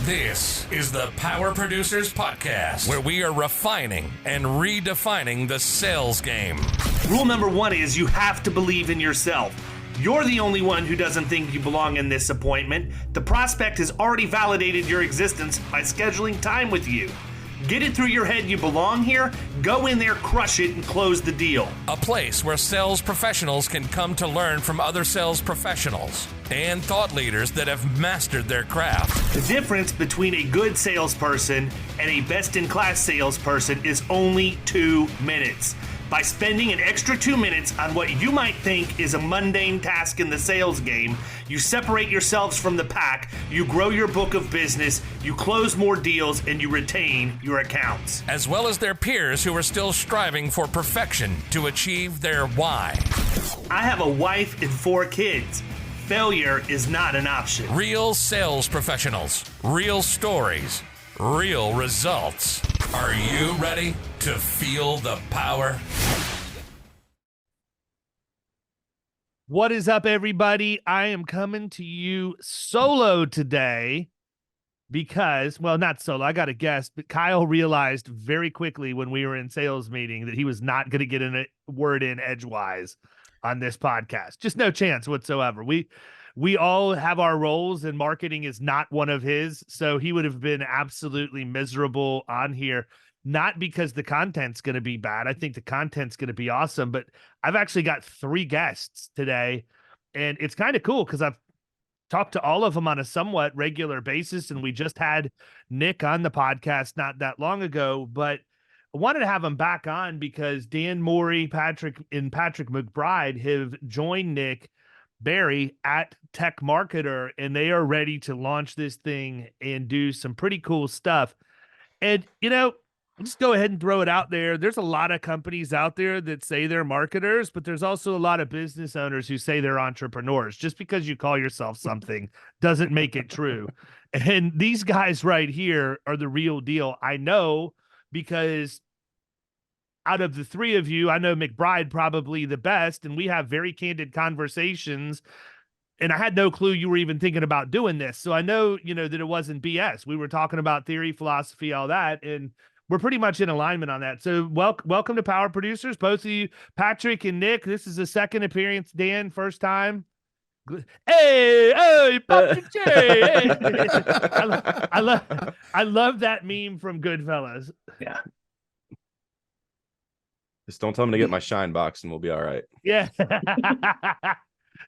This is the Power Producers Podcast, where we are refining and redefining the sales game. Rule number one is you have to believe in yourself. You're the only one who doesn't think you belong in this appointment. The prospect has already validated your existence by scheduling time with you. Get it through your head you belong here, go in there, crush it, and close the deal. A place where sales professionals can come to learn from other sales professionals and thought leaders that have mastered their craft. The difference between a good salesperson and a best-in-class salesperson is only 2 minutes. By spending an extra 2 minutes on what you might think is a mundane task in the sales game, you separate yourselves from the pack, you grow your book of business, you close more deals, and you retain your accounts. As well as their peers who are still striving for perfection to achieve their why. I have a wife and 4 kids. Failure is not an option. Real sales professionals, real stories, real results. Are you ready to feel the power? What is up, everybody? I am coming to you solo today because, well, not solo, I got a guest, but Kyle realized very quickly when we were in sales meeting that he was not going to get a word in edgewise on this podcast. Just no chance whatsoever. We all have our roles, and marketing is not one of his, so he would have been absolutely miserable on here. Not because the content's going to be bad. I think the content's going to be awesome, but I've actually got 3 guests today, and it's kind of cool because I've talked to all of them on a somewhat regular basis, and we just had Nick on the podcast not that long ago, but I wanted to have him back on because Dan Mory, Patrick McBride have joined Nick Barry at TechMarketer, and they are ready to launch this thing and do some pretty cool stuff. And, you know, I'll just go ahead and throw it out there. There's a lot of companies out there that say they're marketers, but there's also a lot of business owners who say they're entrepreneurs. Just because you call yourself something doesn't make it true. And these guys right here are the real deal. I know because out of the 3 of you, I know McBride probably the best, and we have very candid conversations. And I had no clue you were even thinking about doing this. So I know, that it wasn't BS. We were talking about theory, philosophy, all that, and we're pretty much in alignment on that. So welcome to Power Producers, both of you, Patrick and Nick. This is the second appearance. Dan, first time. Hey, Patrick J. Hey. I love that meme from Goodfellas. Yeah. Just don't tell me to get my shine box and we'll be all right. Yeah.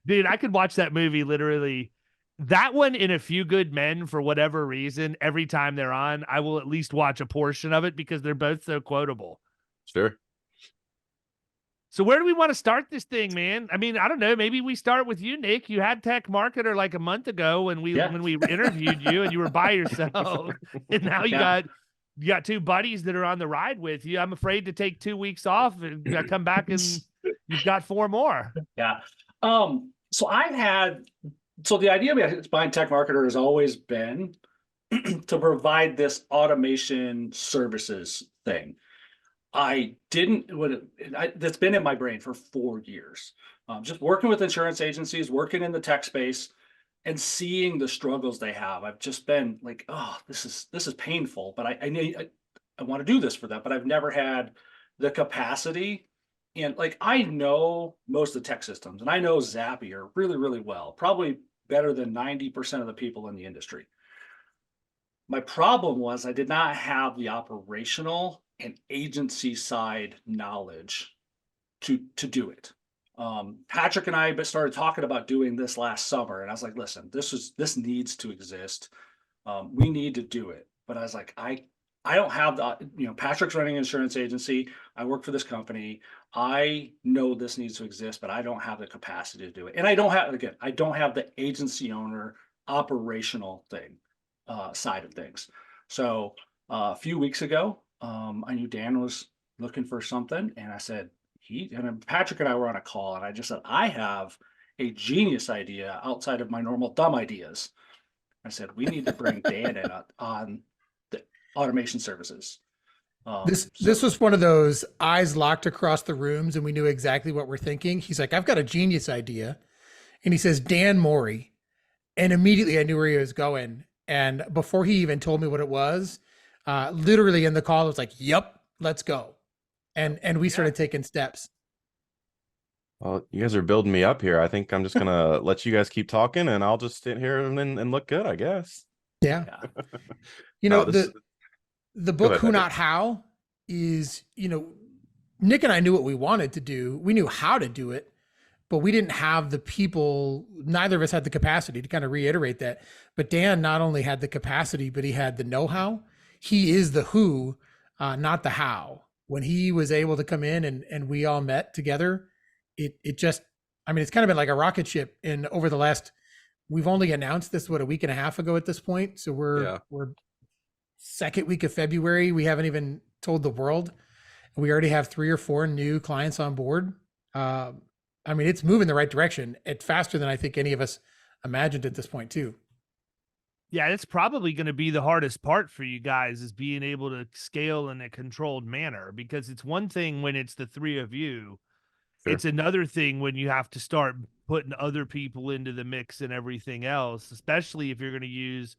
Dude, I could watch that movie literally. That one in A Few Good Men, for whatever reason, every time they're on, I will at least watch a portion of it because they're both so quotable. Sure. So where do we want to start this thing, man? I mean, I don't know. Maybe we start with you, Nick. You had TechMarketer like a month ago when we interviewed you, and you were by yourself. And now you got 2 buddies that are on the ride with you. I'm afraid to take 2 weeks off and come back and you've got 4 more. Yeah. So the idea behind TechMarketer has always been to provide this automation services thing. That's been in my brain for 4 years. Just working with insurance agencies, working in the tech space, and seeing the struggles they have. I've just been like, oh, this is painful, but I want to do this for them, but I've never had the capacity. And like, I know most of the tech systems, and I know Zapier really, really well, probably better than 90% of the people in the industry. My problem was I did not have the operational and agency side knowledge to do it. Patrick and I started talking about doing this last summer, and I was like, listen, this needs to exist. We need to do it. But I was like, I don't have the, Patrick's running an insurance agency. I work for this company. I know this needs to exist, but I don't have the capacity to do it. And I don't have the agency owner operational side of things. So a few weeks ago, I knew Dan was looking for something, and I said, Patrick and I were on a call, and I just said, I have a genius idea outside of my normal dumb ideas. I said, we need to bring Dan in on the automation services. This was one of those eyes locked across the rooms, and we knew exactly what we're thinking. He's like, I've got a genius idea. And he says, Dan Mory. And immediately I knew where he was going. And before he even told me what it was, literally in the call, it was like, "Yep, let's go." And we started taking steps. Well, you guys are building me up here. I think I'm just gonna let you guys keep talking, and I'll just sit here and look good, I guess. Yeah. Yeah. You No, know, the Go book ahead, Who Becker. Not How is, Nick and I knew what we wanted to do. We knew how to do it, but we didn't have the people. Neither of us had the capacity to kind of reiterate that. But Dan not only had the capacity, but he had the know-how. He is the who, not the how. When he was able to come in and we all met together, it just, I mean, it's kind of been like a rocket ship. And over the last, we've only announced this, a week and a half ago at this point. So Yeah. we're second week of February. We haven't even told the world. We already have 3 or 4 new clients on board. I mean, it's moving the right direction. It's faster than I think any of us imagined at this point, too. Yeah, it's probably going to be the hardest part for you guys is being able to scale in a controlled manner, because it's one thing when it's the 3 of you. Sure. It's another thing when you have to start putting other people into the mix and everything else, especially if you're going to use,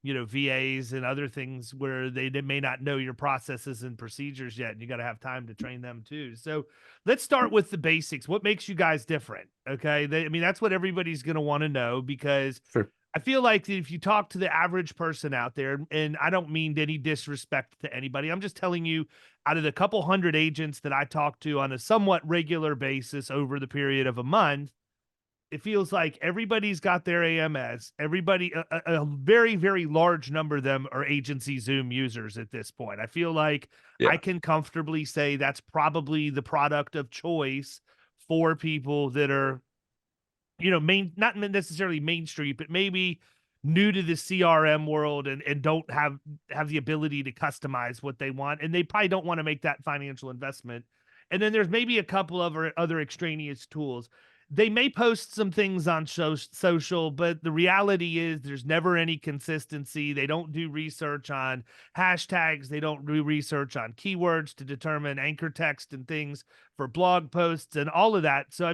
VAs and other things where they may not know your processes and procedures yet, and you got to have time to train them too. So let's start with the basics. What makes you guys different? Okay. That's what everybody's going to want to know, because Sure. I feel like if you talk to the average person out there, and I don't mean any disrespect to anybody, I'm just telling you, out of the couple hundred agents that I talk to on a somewhat regular basis over the period of a month, it feels like everybody's got their AMS. Everybody, a very, very large number of them are agency Zoom users at this point. I feel like Yeah. I can comfortably say that's probably the product of choice for people that are, not necessarily Main Street, but maybe new to the CRM world and don't have the ability to customize what they want. And they probably don't want to make that financial investment. And then there's maybe a couple of other extraneous tools. They may post some things on social, but the reality is there's never any consistency. They don't do research on hashtags. They don't do research on keywords to determine anchor text and things for blog posts and all of that. So,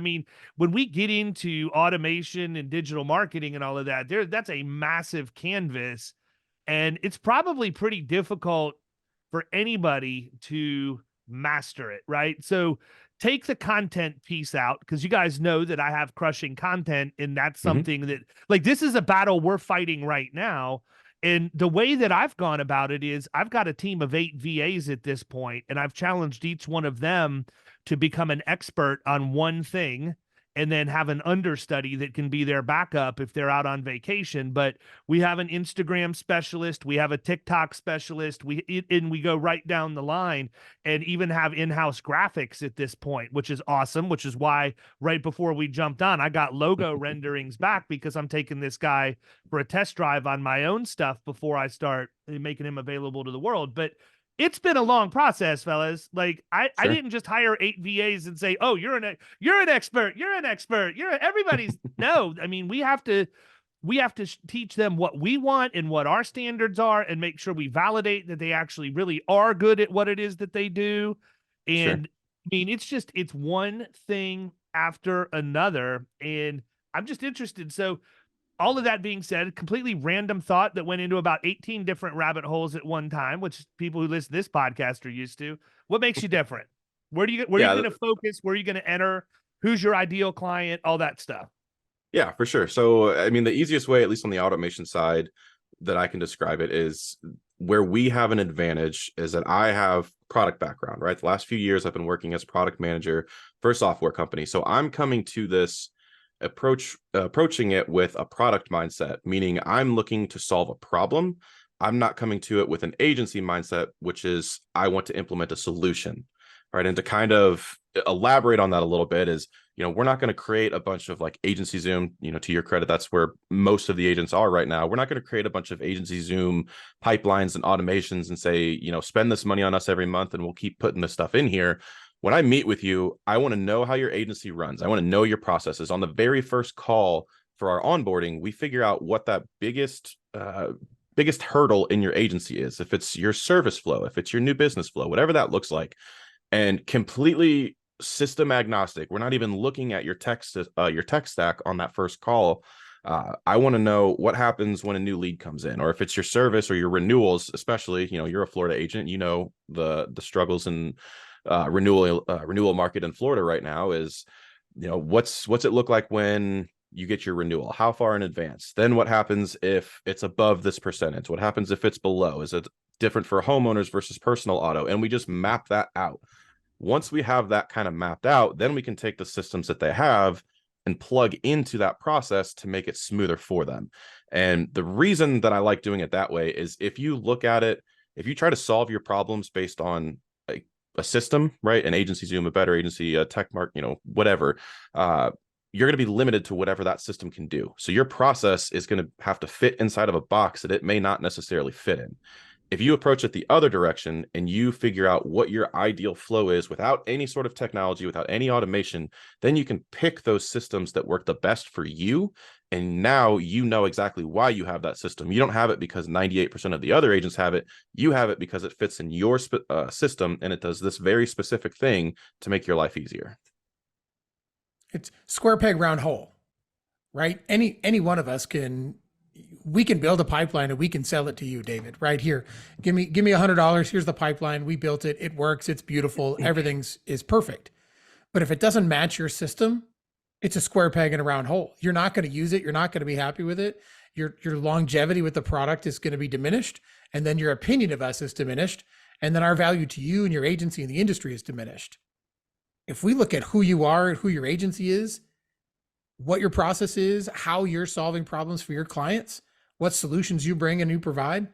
when we get into automation and digital marketing and all of that, that's a massive canvas, and it's probably pretty difficult for anybody to master it, right? So take the content piece out, because you guys know that I have crushing content, and that's something that, like, this is a battle we're fighting right now. And the way that I've gone about it is I've got a team of 8 VAs at this point, and I've challenged each one of them to become an expert on one thing, and then have an understudy that can be their backup if they're out on vacation. But we have an Instagram specialist, we have a TikTok specialist, and we go right down the line, and even have in-house graphics at this point, which is awesome, which is why right before we jumped on, I got logo renderings back, because I'm taking this guy for a test drive on my own stuff before I start making him available to the world. But it's been a long process, fellas. Like I didn't just hire 8 VAs and say, "Oh, you're an expert. You're an expert. Everybody's." No, we have to teach them what we want and what our standards are, and make sure we validate that they actually really are good at what it is that they do. And it's one thing after another, and I'm just interested. So all of that being said, completely random thought that went into about 18 different rabbit holes at one time, which people who listen to this podcast are used to. What makes you different? Where are you going to focus? Where are you going to enter? Who's your ideal client? All that stuff. Yeah, for sure. So, the easiest way, at least on the automation side, that I can describe it is where we have an advantage is that I have product background, right? The last few years I've been working as product manager for a software company. So I'm coming to this approaching it with a product mindset, meaning I'm looking to solve a problem. I'm not coming to it with an agency mindset, which is I want to implement a solution, right? And to kind of elaborate on that a little bit is, we're not going to create a bunch of like agency Zoom, to your credit, that's where most of the agents are right now. We're not going to create a bunch of agency Zoom pipelines and automations and say, spend this money on us every month and we'll keep putting this stuff in here. When I meet with you, I want to know how your agency runs. I want to know your processes. On the very first call for our onboarding, we figure out what that biggest hurdle in your agency is. If it's your service flow, if it's your new business flow, whatever that looks like, and completely system agnostic. We're not even looking at your tech stack on that first call. I want to know what happens when a new lead comes in, or if it's your service or your renewals, especially, you're a Florida agent, the struggles in renewal market in Florida right now is, what's it look like when you get your renewal? How far in advance? Then what happens if it's above this percentage? What happens if it's below? Is it different for homeowners versus personal auto? And we just map that out. Once we have that kind of mapped out, then we can take the systems that they have and plug into that process to make it smoother for them. And the reason that I like doing it that way is if you look at it, if you try to solve your problems based on a system, right? An agency Zoom, a better agency, a TechMarketer, whatever, you're going to be limited to whatever that system can do. So your process is going to have to fit inside of a box that it may not necessarily fit in. If you approach it the other direction and you figure out what your ideal flow is without any sort of technology, without any automation, then you can pick those systems that work the best for you. And now you know exactly why you have that system. You don't have it because 98% of the other agents have it. You have it because it fits in your system, and it does this very specific thing to make your life easier. It's square peg, round hole, right? Any one of us we can build a pipeline and we can sell it to you, David, right here. Give me $100. Here's the pipeline. We built it. It works. It's beautiful. Everything's is perfect. But if it doesn't match your system, it's a square peg in a round hole. You're not going to use it. You're not going to be happy with it. Your longevity with the product is going to be diminished. And then your opinion of us is diminished. And then our value to you and your agency and the industry is diminished. If we look at who you are and who your agency is, what your process is, how you're solving problems for your clients, what solutions you bring and you provide,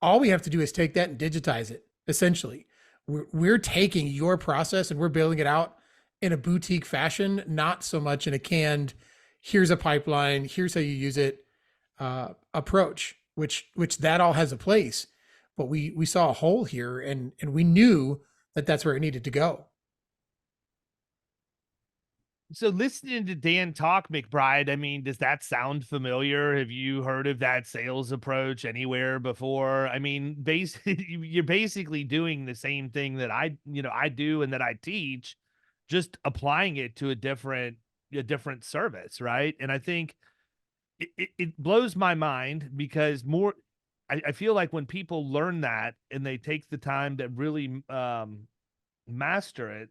all we have to do is take that and digitize it. Essentially, we're taking your process and we're building it out in a boutique fashion, not so much in a canned, here's a pipeline, here's how you use it approach, which that all has a place. But we saw a hole here and we knew that that's where it needed to go. So listening to Dan talk, McBride, I mean, does that sound familiar? Have you heard of that sales approach anywhere before? I mean, you're basically doing the same thing that I do and that I teach, just applying it to a different service, right? And I think it blows my mind because I feel like when people learn that and they take the time to really master it,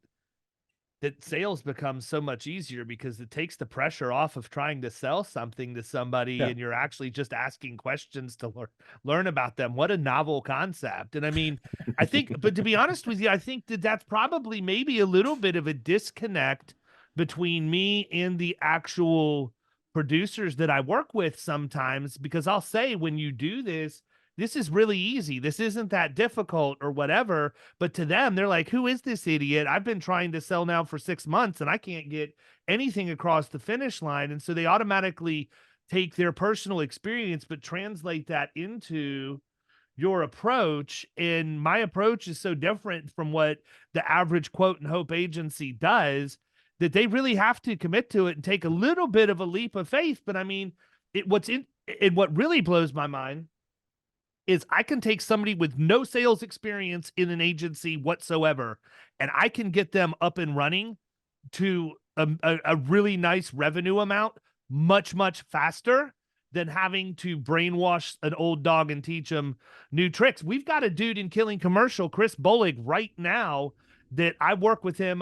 that sales becomes so much easier because it takes the pressure off of trying to sell something to somebody and you're actually just asking questions to learn about them. What a novel concept. And I mean, I think, but to be honest with you, I think that that's probably maybe a little bit of a disconnect between me and the actual producers that I work with sometimes, because I'll say, when you do this, this is really easy. This isn't that difficult or whatever. But to them, they're like, who is this idiot? I've been trying to sell now for 6 months and I can't get anything across the finish line. And so they automatically take their personal experience, but translate that into your approach. And my approach is so different from what the average quote and hope agency does that they really have to commit to it and take a little bit of a leap of faith. But I mean, what really blows my mind is I can take somebody with no sales experience in an agency whatsoever, and I can get them up and running to a really nice revenue amount much, much faster than having to brainwash an old dog and teach them new tricks. We've got a dude in Killing Commercial, Chris Bollig, right now that I work with him.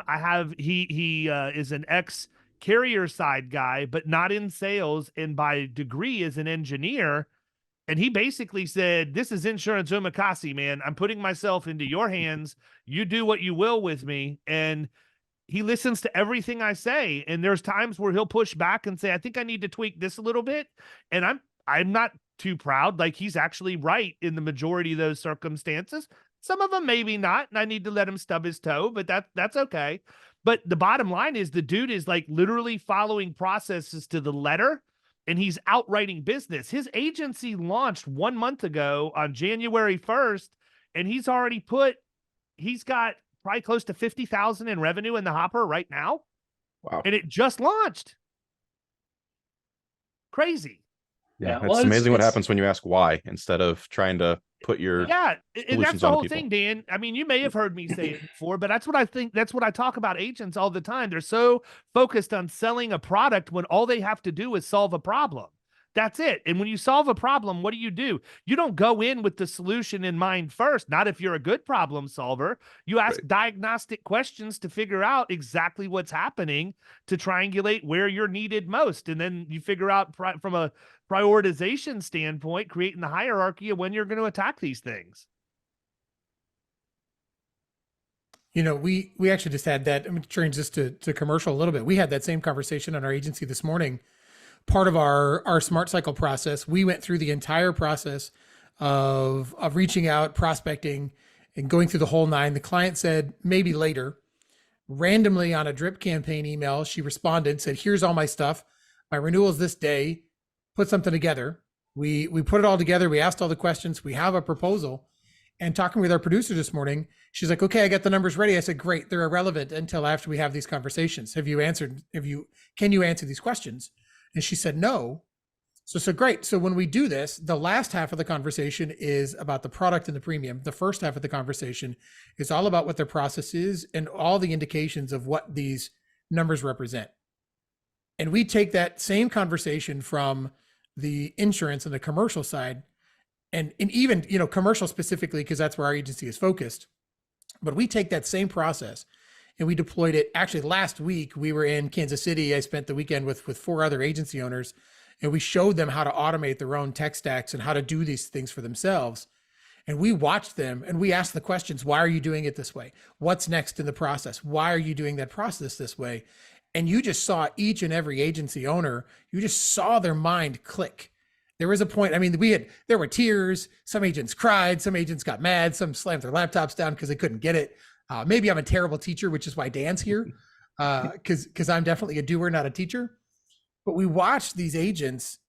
He is an ex-carrier side guy, but not in sales, and by degree is an engineer. And he basically said, this is insurance omakase, man. I'm putting myself into your hands. You do what you will with me. And he listens to everything I say. And there's times where he'll push back and say, I think I need to tweak this a little bit. And I'm not too proud. Like, he's actually right in the majority of those circumstances. Some of them maybe not. And I need to let him stub his toe, but that's okay. But the bottom line is the dude is like literally following processes to the letter. And he's outwriting business. His agency launched 1 month ago on January 1st, and he's got probably close to 50,000 in revenue in the hopper right now. Wow. And it just launched. Crazy. Yeah, it's amazing what happens when you ask why instead of trying to put your and that's the whole thing, Dan. I mean, you may have heard me say it before, but that's what I think. That's what I talk about agents all the time. They're so focused on selling a product when all they have to do is solve a problem. That's it. And when you solve a problem, what do? You don't go in with the solution in mind first, not if you're a good problem solver. You ask Right. diagnostic questions to figure out exactly what's happening, to triangulate where you're needed most. And then you figure out from a prioritization standpoint, creating the hierarchy of when you're going to attack these things. You know, we actually just had that. I'm going to change this to commercial a little bit. We had that same conversation on our agency this morning. Part of our smart cycle process, we went through the entire process of reaching out, prospecting, and going through the whole nine. The client said maybe later. Randomly on a drip campaign email, she responded, said, "Here's all my stuff. My renewal is this day. Put something together." We put it all together. We asked all the questions. We have a proposal. And talking with our producer this morning, she's like, "Okay, I got the numbers ready." I said, "Great. They're irrelevant until after we have these conversations. Can you answer these questions?" And she said, "No." So great. So when we do this, the last half of the conversation is about the product and the premium. The first half of the conversation is all about what their process is and all the indications of what these numbers represent. And we take that same conversation from the insurance and the commercial side, and even, commercial specifically, because that's where our agency is focused. But we take that same process and we deployed it. Actually, last week we were in Kansas City. I spent the weekend with 4 other agency owners, and we showed them how to automate their own tech stacks and how to do these things for themselves. And we watched them and we asked the questions: why are you doing it this way? What's next in the process? Why are you doing that process this way? And you just saw each and every agency owner, you just saw their mind click. There was a point, I mean, there were tears. Some agents cried, some agents got mad, some slammed their laptops down because they couldn't get it. Maybe I'm a terrible teacher, which is why Dan's here, because I'm definitely a doer, not a teacher. But we watched these agents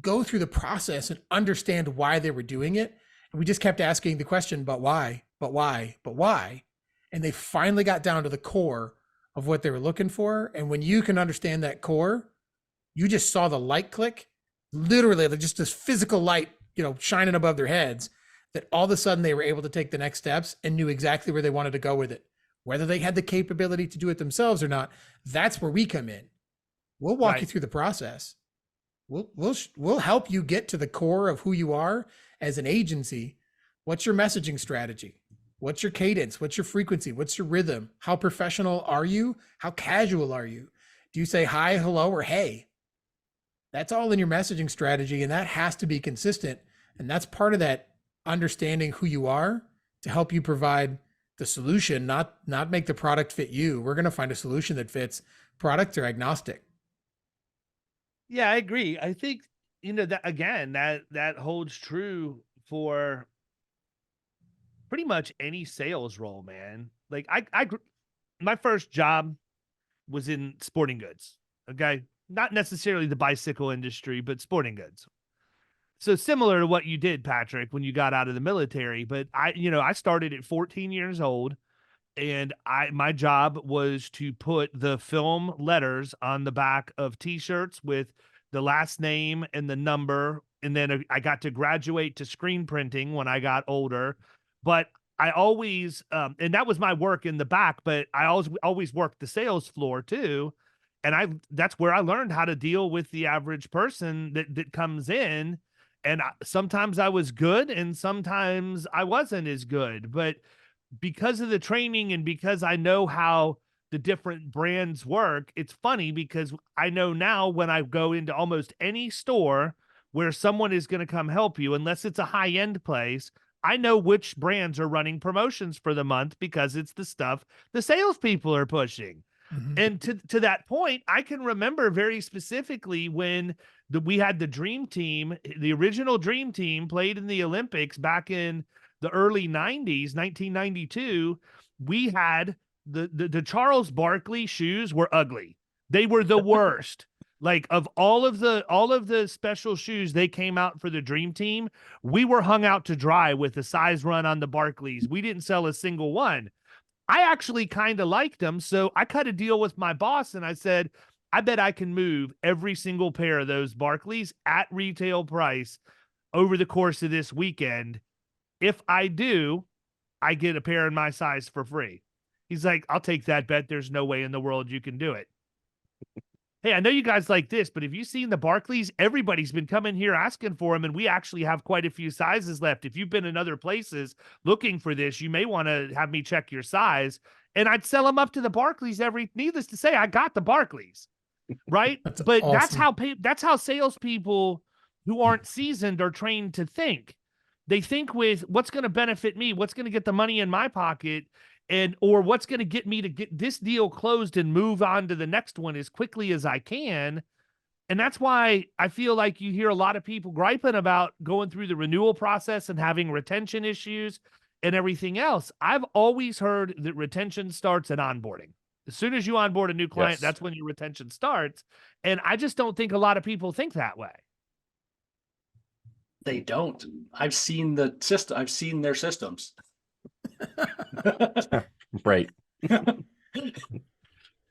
go through the process and understand why they were doing it. And we just kept asking the question, but why, but why, but why? And they finally got down to the core of what they were looking for. And when you can understand that core, you just saw the light click, literally like just this physical light, shining above their heads, that all of a sudden they were able to take the next steps and knew exactly where they wanted to go with it. Whether they had the capability to do it themselves or not, that's where we come in. We'll walk you through the process. We'll help you get to the core of who you are as an agency. What's your messaging strategy? What's your cadence? What's your frequency? What's your rhythm? How professional are you? How casual are you? Do you say hi, hello, or hey? That's all in your messaging strategy, and that has to be consistent. And that's part of that understanding who you are to help you provide the solution, not make the product fit you. We're going to find a solution that fits. Products are agnostic. Yeah, I agree. I think, that again, that holds true for pretty much any sales role, man. Like my first job was in sporting goods. Okay. Not necessarily the bicycle industry, but sporting goods. So similar to what you did, Patrick, when you got out of the military, but I started at 14 years old, and my job was to put the film letters on the back of t-shirts with the last name and the number. And then I got to graduate to screen printing when I got older, but I always, and that was my work in the back, but I always worked the sales floor too. And that's where I learned how to deal with the average person that comes in. And sometimes I was good and sometimes I wasn't as good, but because of the training and because I know how the different brands work, it's funny because I know now when I go into almost any store where someone is going to come help you, unless it's a high-end place, I know which brands are running promotions for the month because it's the stuff the salespeople are pushing. Mm-hmm. And to that point, I can remember very specifically when we had the Dream Team, the original Dream Team played in the Olympics back in the early 90s, 1992. We had the Charles Barkley shoes were ugly. They were the worst. Like of all of the special shoes they came out for the Dream Team, we were hung out to dry with the size run on the Barkleys. We didn't sell a single one. I actually kind of liked them, so I cut a deal with my boss and I said, I bet I can move every single pair of those Barkleys at retail price over the course of this weekend. If I do, I get a pair in my size for free. He's like, I'll take that bet. There's no way in the world you can do it. hey, I know you guys like this, but have you seen the Barclays? Everybody's been coming here asking for them, and we actually have quite a few sizes left. If you've been in other places looking for this, you may want to have me check your size. And I'd sell them up to the Barclays needless to say, I got the Barclays, right? That's But awesome. that's how salespeople who aren't seasoned are trained to think. They think with what's going to benefit me, what's going to get the money in my pocket, and or what's going to get me to get this deal closed and move on to the next one as quickly as I can. And that's why I feel like you hear a lot of people griping about going through the renewal process and having retention issues and everything else. I've always heard that retention starts at onboarding. As soon as you onboard a new client, Yes. that's when your retention starts. And I just don't think a lot of people think that way. They don't. I've seen the system. I've seen their systems. Right.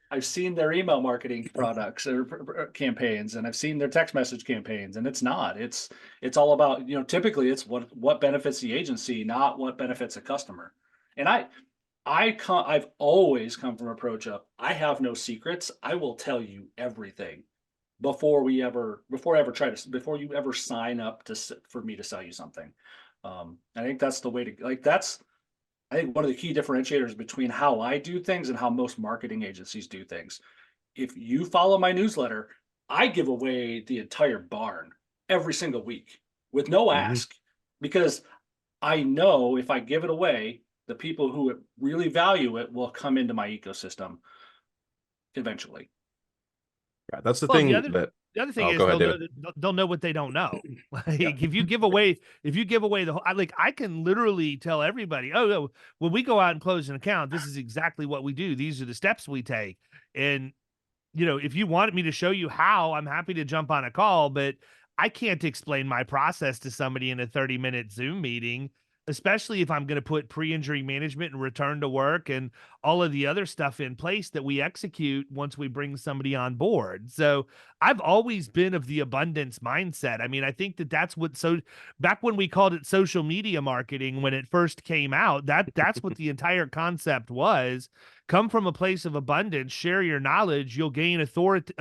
I've seen their email marketing products or campaigns, and I've seen their text message campaigns, and it's not. It's all about, typically it's what benefits the agency, not what benefits a customer. And I've always come from approach of, I have no secrets. I will tell you everything before you ever sign up for me to sell you something. I think that's the way to I think one of the key differentiators between how I do things and how most marketing agencies do things. If you follow my newsletter, I give away the entire barn every single week with no ask, because I know if I give it away, the people who really value it will come into my ecosystem eventually. Yeah, that's the Well, thing the other thing Oh, is go ahead, they'll know what they don't know. Like Yeah. if you give away the whole, I can literally tell everybody, oh no, when we go out and close an account, this is exactly what we do. These are the steps we take. And if you wanted me to show you how, I'm happy to jump on a call, but I can't explain my process to somebody in a 30-minute Zoom meeting, especially if I'm going to put pre-injury management and return to work and all of the other stuff in place that we execute once we bring somebody on board. So I've always been of the abundance mindset. I mean, I think that's back when we called it social media marketing, when it first came out, that's what the entire concept was. Come from a place of abundance, share your knowledge, you'll gain authority.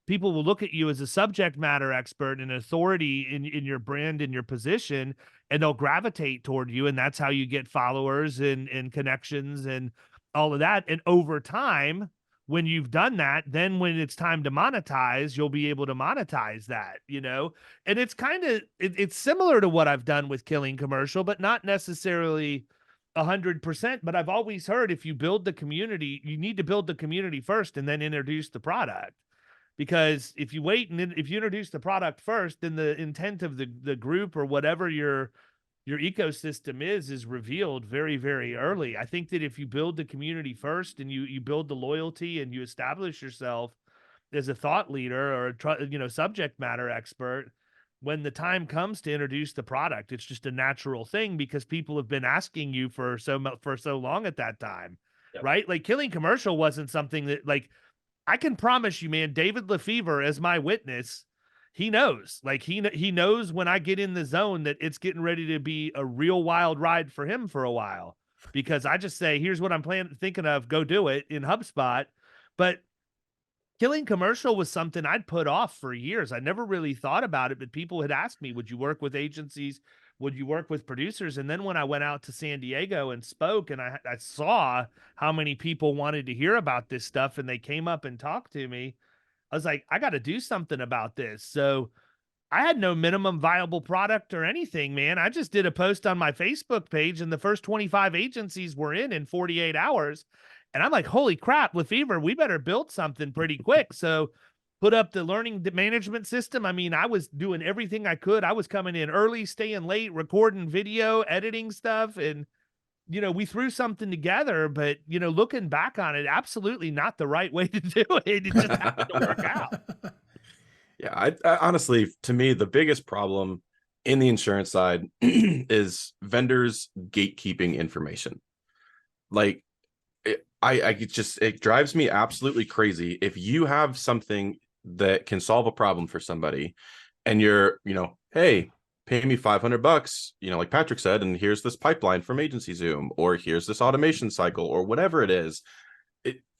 People will look at you as a subject matter expert and authority in your brand and your position, and they'll gravitate toward you. And that's how you get followers and connections and all of that. And over time, when you've done that, then when it's time to monetize, you'll be able to monetize that, and it's it's similar to what I've done with Killing Commercial, but not necessarily 100%. But I've always heard if you build the community, you need to build the community first and then introduce the product. Because if you wait and if you introduce the product first, then the intent of the group or whatever your ecosystem is revealed very, very early. I think that if you build the community first and you build the loyalty and you establish yourself as a thought leader or a subject matter expert, when the time comes to introduce the product, it's just a natural thing because people have been asking you for so long at that time. Yep. Right? Like Killing Commercial wasn't something that, like, I can promise you, man, David Lefevre as my witness, he knows. Like he knows when I get in the zone that it's getting ready to be a real wild ride for him for a while, because I just say, here's what I'm thinking of, go do it in HubSpot. But Killing Commercial was something I'd put off for years. I never really thought about it, but people had asked me, would you work with agencies? Would you work with producers? And then when I went out to San Diego and spoke, and I saw how many people wanted to hear about this stuff, and they came up and talked to me, I was like, I got to do something about this. So I had no minimum viable product or anything, man. I just did a post on my Facebook page, and the first 25 agencies were in 48 hours. And I'm like, holy crap, Lefevre, we better build something pretty quick. So put up the learning management system. I mean, I was doing everything I could. I was coming in early, staying late, recording video, editing stuff. And, we threw something together, but, looking back on it, absolutely not the right way to do it. It just happened to work out. Yeah, I honestly, to me, the biggest problem in the insurance side is vendors gatekeeping information. Like, it drives me absolutely crazy if you have something that can solve a problem for somebody and you're, hey, pay me $500, like Patrick said, and here's this pipeline from Agency Zoom, or here's this automation cycle, or whatever it is.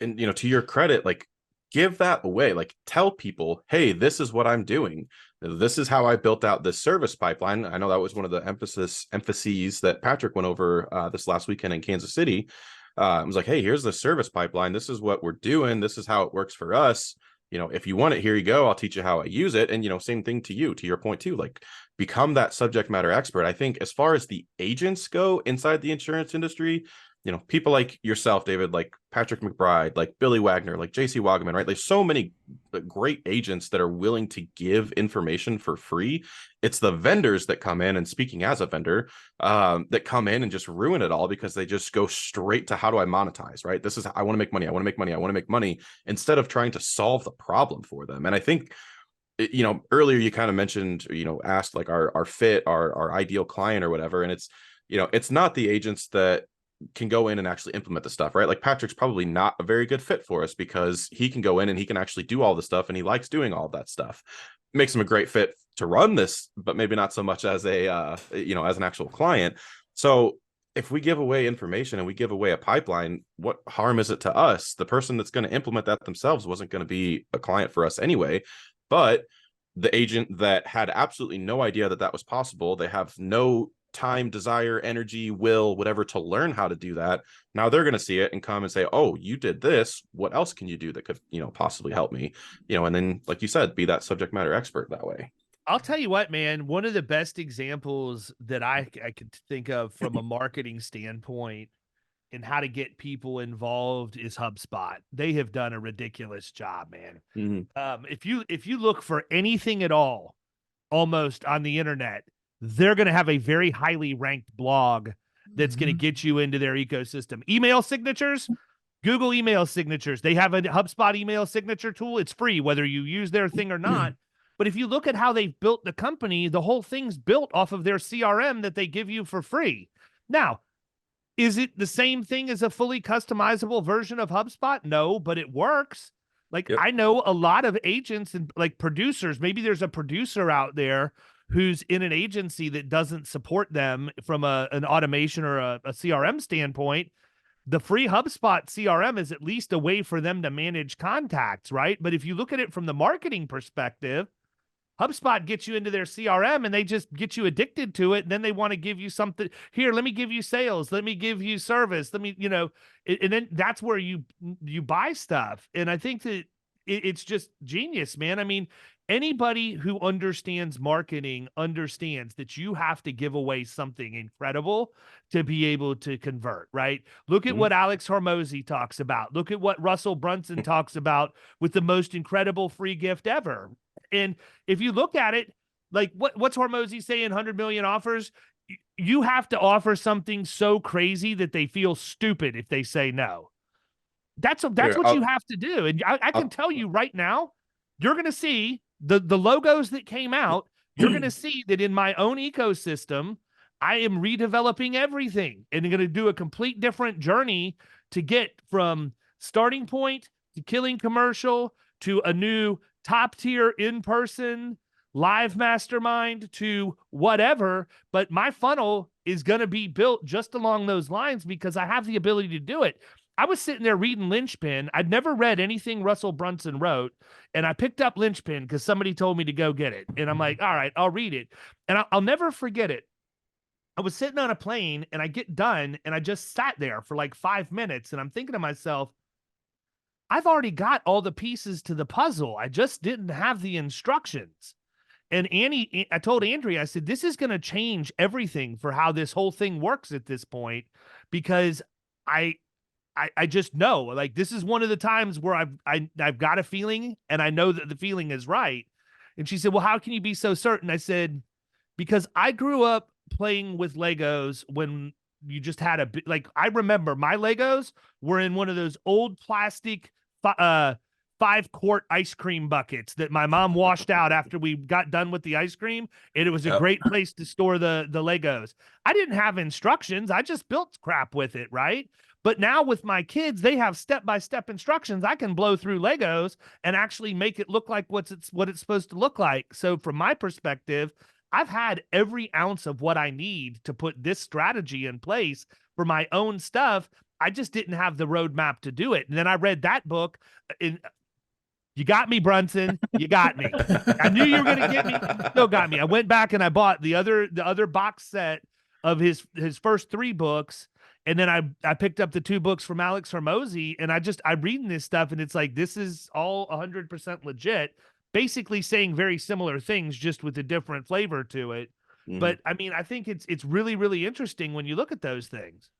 And to your credit, like, give that away. Like, tell people, hey, this is what I'm doing. This is how I built out this service pipeline. I know that was one of the emphases that Patrick went over this last weekend in Kansas City. It was like, hey, here's the service pipeline. This is what we're doing. This is how it works for us. If you want it, here you go. I'll teach you how I use it. And, same thing to your point too, like, become that subject matter expert. I think as far as the agents go inside the insurance industry, people like yourself, David, like Patrick McBride, like Billy Wagner, like JC Wagaman, right? There's so many great agents that are willing to give information for free. It's the vendors that come in, and speaking as a vendor, that come in and just ruin it all because they just go straight to, how do I monetize, right? This is, I want to make money. I want to make money. I want to make money, instead of trying to solve the problem for them. And I think, earlier you kind of mentioned, asked like our fit, our ideal client or whatever. And it's not the agents that can go in and actually implement the stuff, right? Like, Patrick's probably not a very good fit for us because he can go in and he can actually do all the stuff, and he likes doing all that stuff. Makes him a great fit to run this, but maybe not so much as as an actual client. So if we give away information and we give away a pipeline, what harm is it to us? The person that's going to implement that themselves wasn't going to be a client for us anyway. But the agent that had absolutely no idea that that was possible, they have no time, desire, energy, will, whatever, to learn how to do that. Now they're going to see it and come and say, oh, you did this. What else can you do that could, possibly help me? And then, like you said, be that subject matter expert that way. I'll tell you what, man, one of the best examples that I could think of from a marketing standpoint and how to get people involved is HubSpot. They have done a ridiculous job, man. Mm-hmm. If you look for anything at all, almost on the internet, they're going to have a very highly ranked blog that's going to get you into their ecosystem. Email signatures, Google email signatures. They have a HubSpot email signature tool. It's free, whether you use their thing or not. But if you look at how they've built the company, the whole thing's built off of their CRM that they give you for free. Now, is it the same thing as a fully customizable version of HubSpot? No, but it works. Like, Yep. I know a lot of agents and like producers. Maybe there's a producer out there who's in an agency that doesn't support them from an automation or a CRM standpoint. The free HubSpot CRM is at least a way for them to manage contacts, right? But if you look at it from the marketing perspective, HubSpot gets you into their CRM and they just get you addicted to it. And then they want to give you something. Here, let me give you sales. Let me give you service. Let me, and then that's where you buy stuff. And I think that it's just genius, man. I mean, anybody who understands marketing understands that you have to give away something incredible to be able to convert, right? Look at what Alex Hormozy talks about. Look at what Russell Brunson talks about with the most incredible free gift ever. And if you look at it, like what's Hormozy saying, 100 million offers? You have to offer something so crazy that they feel stupid if they say no. That's what you have to do. And I can tell you right now, you're going to see the logos that came out. You're going to see that in my own ecosystem, I am redeveloping everything and going to do a complete different journey to get from starting point to killing commercial to a new top tier in-person live mastermind to whatever. But my funnel is going to be built just along those lines because I have the ability to do it. I was sitting there reading Linchpin. I'd never read anything Russell Brunson wrote, and I picked up Linchpin because somebody told me to go get it. And I'm like, all right, I'll read it. And I'll never forget it. I was sitting on a plane, and I get done, and I just sat there for like 5 minutes, and I'm thinking to myself, I've already got all the pieces to the puzzle. I just didn't have the instructions. And I told Andrea, I said, this is going to change everything for how this whole thing works at this point, because I just know, like, this is one of the times where I've got a feeling and I know that the feeling is right. And she said, well, how can you be so certain? I said, because I grew up playing with Legos when you just had like, I remember my Legos were in one of those old plastic 5-quart ice cream buckets that my mom washed out after we got done with the ice cream. And it was a great place to store the Legos. I didn't have instructions. I just built crap with it, right? But now with my kids, they have step-by-step instructions. I can blow through Legos and actually make it look like what it's supposed to look like. So from my perspective, I've had every ounce of what I need to put this strategy in place for my own stuff. I just didn't have the roadmap to do it. And then I read that book. You got me, Brunson. You got me. I knew you were going to get me. You still got me. I went back and I bought the other box set of his first 3 books. And then I picked up the 2 books from Alex Hormozy, and I'm reading this stuff, and it's like, this is all 100% legit, basically saying very similar things, just with a different flavor to it. But I mean, I think it's really, really interesting when you look at those things.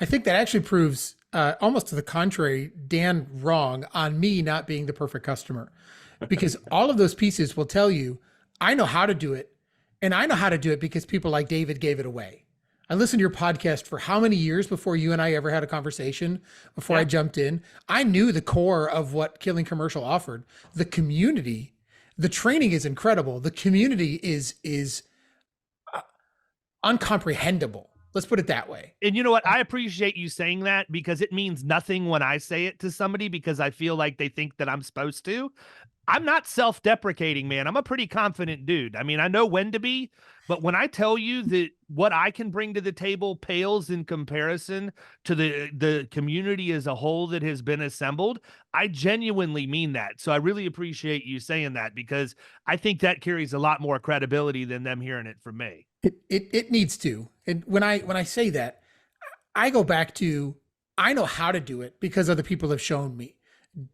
I think that actually proves almost to the contrary, Dan wrong on me not being the perfect customer, because all of those pieces will tell you, I know how to do it. And I know how to do it because people like David gave it away. I listened to your podcast for how many years before you and I ever had a conversation, before I jumped in. I knew the core of what Killing Commercial offered. The community, the training is incredible. The community is uncomprehendable. Let's put it that way. And you know what? I appreciate you saying that, because it means nothing when I say it to somebody, because I feel like they think that I'm supposed to. I'm not self-deprecating, man. I'm a pretty confident dude. I mean, I know when to be, but when I tell you that what I can bring to the table pales in comparison to the community as a whole that has been assembled, I genuinely mean that. So I really appreciate you saying that, because I think that carries a lot more credibility than them hearing it from me. It needs to. And when I say that, I go back to, I know how to do it because other people have shown me.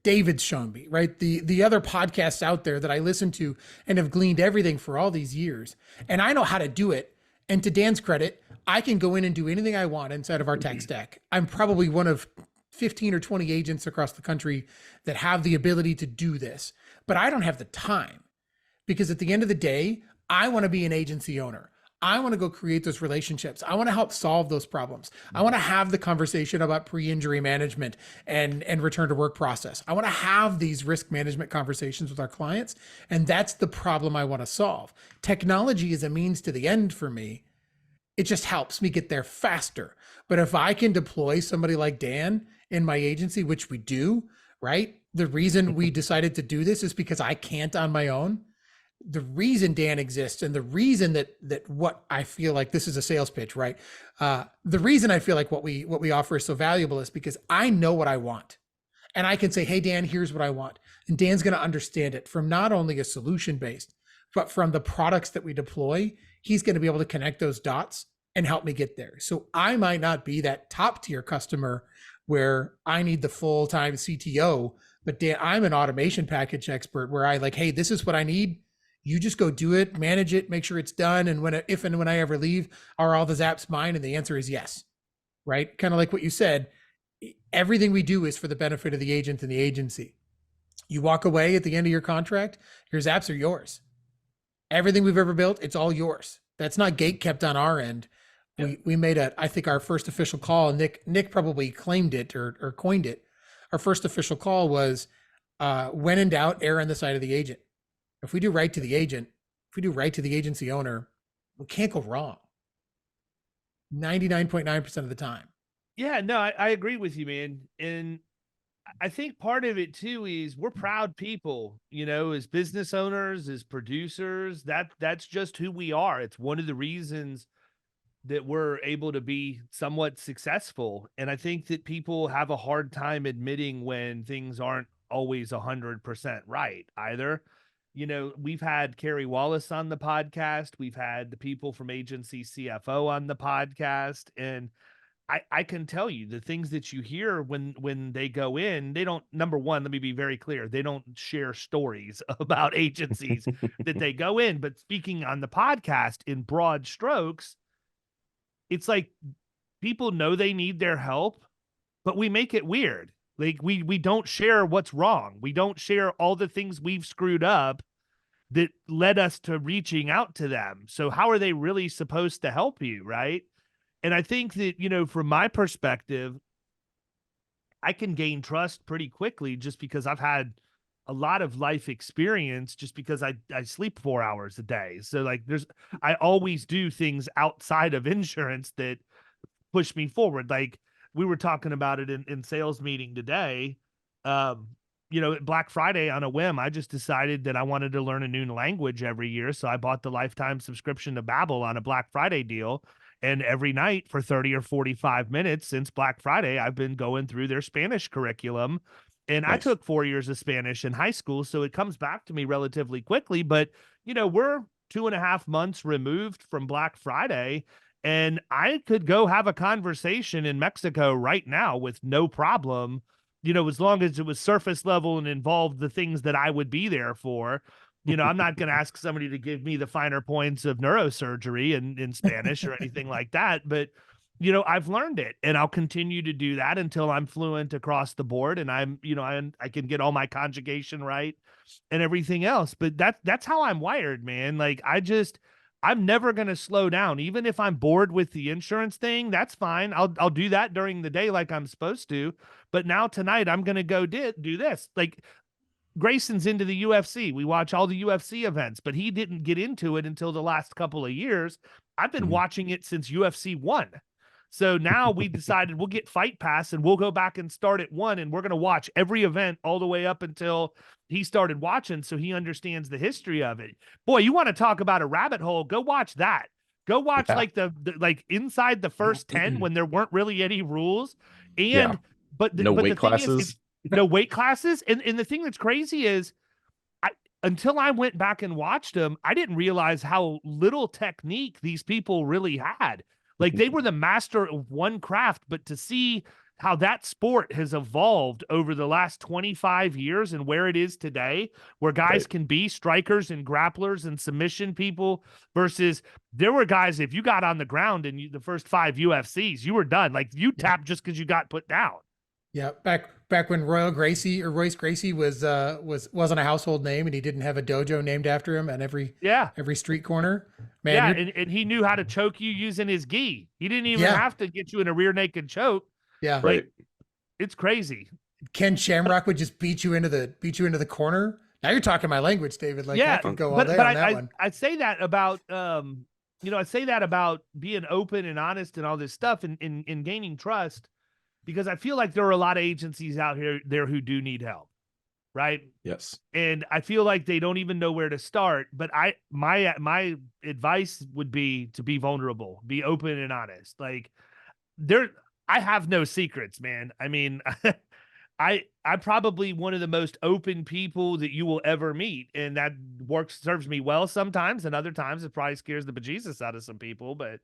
David's shown me, right? The other podcasts out there that I listen to and have gleaned everything for all these years. And I know how to do it. And to Dan's credit, I can go in and do anything I want inside of our tech stack. I'm probably one of 15 or 20 agents across the country that have the ability to do this, but I don't have the time, because at the end of the day, I want to be an agency owner. I want to go create those relationships. I want to help solve those problems. I want to have the conversation about pre-injury management and return to work process. I want to have these risk management conversations with our clients. And that's the problem I want to solve. Technology is a means to the end for me. It just helps me get there faster. But if I can deploy somebody like Dan in my agency, which we do, right? The reason we decided to do this is because I can't on my own. The reason Dan exists, and the reason that what I feel like, this is a sales pitch, right? The reason I feel like what we offer is so valuable is because I know what I want, and I can say, "Hey Dan, here's what I want," and Dan's going to understand it from not only a solution based, but from the products that we deploy. He's going to be able to connect those dots and help me get there. So I might not be that top tier customer where I need the full time CTO, but Dan, I'm an automation package expert where I like, hey, this is what I need. You just go do it, manage it, make sure it's done. And if and when I ever leave, are all the zaps mine? And the answer is yes, right? Kind of like what you said, everything we do is for the benefit of the agent and the agency. You walk away at the end of your contract, your zaps are yours. Everything we've ever built, it's all yours. That's not gate kept on our end. We made I think our first official call, Nick probably claimed it or coined it. Our first official call was, when in doubt, err on the side of the agent. If we do right to the agent, if we do right to the agency owner, we can't go wrong 99.9% of the time. Yeah, no, I agree with you, man. And I think part of it too is we're proud people, as business owners, as producers. That's just who we are. It's one of the reasons that we're able to be somewhat successful. And I think that people have a hard time admitting when things aren't always 100% right either. We've had Carrie Wallace on the podcast. We've had the people from Agency CFO on the podcast. And I can tell you the things that you hear when they go in, they don't, number one, let me be very clear. They don't share stories about agencies that they go in, but speaking on the podcast in broad strokes, it's like people know they need their help, but we make it weird. Like we don't share what's wrong. We don't share all the things we've screwed up that led us to reaching out to them. So how are they really supposed to help you, right? And I think that, from my perspective, I can gain trust pretty quickly just because I've had a lot of life experience, just because I sleep 4 hours a day. So like I always do things outside of insurance that push me forward. Like we were talking about it in sales meeting today. Black Friday on a whim, I just decided that I wanted to learn a new language every year. So I bought the lifetime subscription to Babbel on a Black Friday deal. And every night for 30 or 45 minutes since Black Friday, I've been going through their Spanish curriculum And I Nice. took 4 years of Spanish in high school, so it comes back to me relatively quickly. But, we're 2.5 months removed from Black Friday, and I could go have a conversation in Mexico right now with no problem, as long as it was surface level and involved the things that I would be there for. I'm not going to ask somebody to give me the finer points of neurosurgery in Spanish or anything like that. But, I've learned it, and I'll continue to do that until I'm fluent across the board, and I can get all my conjugation right and everything else. But that's how I'm wired, man. Like I'm never going to slow down. Even if I'm bored with the insurance thing, that's fine. I'll do that during the day like I'm supposed to. But now tonight I'm going to go do this. Like Grayson's into the UFC. We watch all the UFC events, but he didn't get into it until the last couple of years. I've been watching it since UFC 1. So now we decided we'll get Fight Pass and we'll go back and start at 1, and we're going to watch every event all the way up until he started watching, so he understands the history of it. Boy, you want to talk about a rabbit hole? Go watch that. Go watch Yeah. like the like inside the first 10 when there weren't really any rules. And Yeah. but No but weight the thing classes. is, no weight classes. And the thing that's crazy is until I went back and watched them, I didn't realize how little technique these people really had. Like they were the master of one craft, but to see how that sport has evolved over the last 25 years and where it is today, where guys Right. can be strikers and grapplers and submission people versus there were guys, if you got on the ground in the first 5 UFCs, you were done. Like you tapped just because you got put down. Yeah, back when Royce Gracie wasn't a household name, and he didn't have a dojo named after him at every street corner. Man, Yeah, and he knew how to choke you using his gi. He didn't even have to get you in a rear naked choke. Yeah, Right. Like it's crazy. Ken Shamrock would just beat you into the corner. Now you're talking my language, David. Like I could go all day on that one. I say that about I say that about being open and honest and all this stuff in gaining trust, because I feel like there are a lot of agencies out there who do need help, right? Yes. And I feel like they don't even know where to start. But my advice would be to be vulnerable, be open and honest. Like I have no secrets, man. I mean, I'm probably one of the most open people that you will ever meet, and that serves me well sometimes, and other times it probably scares the bejesus out of some people. But